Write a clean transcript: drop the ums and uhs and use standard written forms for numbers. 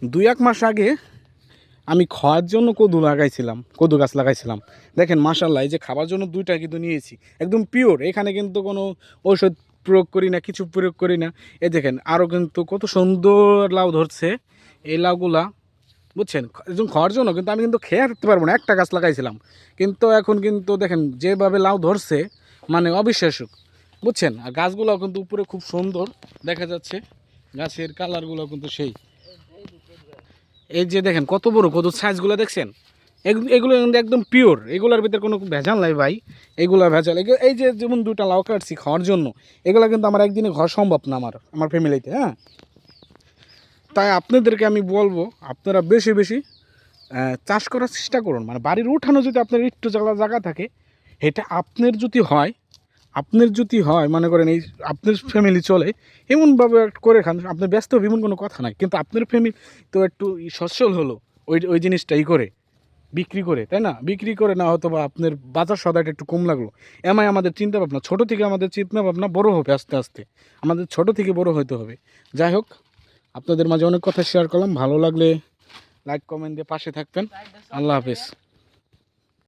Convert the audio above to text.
2-1 মাস আগে আমি খাওয়ার জন্য কদু গাছ লাগাইছিলাম। দেখেন মাশাআল্লাহ, এই যে খাবার জন্য 2টা কিন্তু নিয়েছি, একদম পিওর। এখানে কিন্তু কোনো ঔষধ প্রয়োগ করি না, কিছু প্রয়োগ করি না। এই দেখেন আরও কিন্তু কত সুন্দর লাউ ধরছে। এই লাউগুলা বুঝছেন একদম খাওয়ার জন্য, কিন্তু আমি কিন্তু খেয়ে থাকতে পারবো না। একটা গাছ লাগাইছিলাম, কিন্তু এখন কিন্তু দেখেন যেভাবে লাউ ধরছে, মানে অবিশ্বাস্য, বুঝছেন। আর গাছগুলোও কিন্তু উপরে খুব সুন্দর দেখা যাচ্ছে, গাছের কালারগুলো কিন্তু সেই। এই যে দেখেন কত বড় কত সাইজগুলো দেখছেন, এগুলো কিন্তু একদম পিওর, এগুলোর ভিতরে কোনো ভেজাল নাই ভাই। এগুলো ভেজাল, এই যে যেমন 2টা লাউ কাটছি খাওয়ার জন্য, এগুলো কিন্তু আমার একদিনে খাওয়া সম্ভব না আমার ফ্যামিলিতে, হ্যাঁ। তাই আপনাদেরকে আমি বলবো, আপনারা বেশি বেশি চাষ করার চেষ্টা করুন। মানে বাড়ির উঠানো যদি আপনার একটু জায়গা থাকে, এটা আপনার যদি হয় মনে করেন এই আপনার ফ্যামিলি চলে এমনভাবে করে খান, আপনি ব্যস্ত হবে এমন কোনো কথা নাই। কিন্তু আপনার ফ্যামিলি তো একটু সচ্ছল হলো ওই ওই জিনিসটাই করে বিক্রি করে, তাই না? বিক্রি করে না, হয়তো বা আপনার বাজার সদাইটা একটু কম লাগলো। আমাদের চিন্তা ভাবনা ছোটো থেকে, আমাদের চিন্তা ভাবনা বড়ো হবে আস্তে আস্তে, আমাদের ছোটো থেকে বড়ো হতে হবে। যাই হোক, আপনাদের মাঝে অনেক কথা শেয়ার করলাম। ভালো লাগলে লাইক কমেন্ট দিয়ে পাশে থাকবেন। আল্লাহ হাফেজ।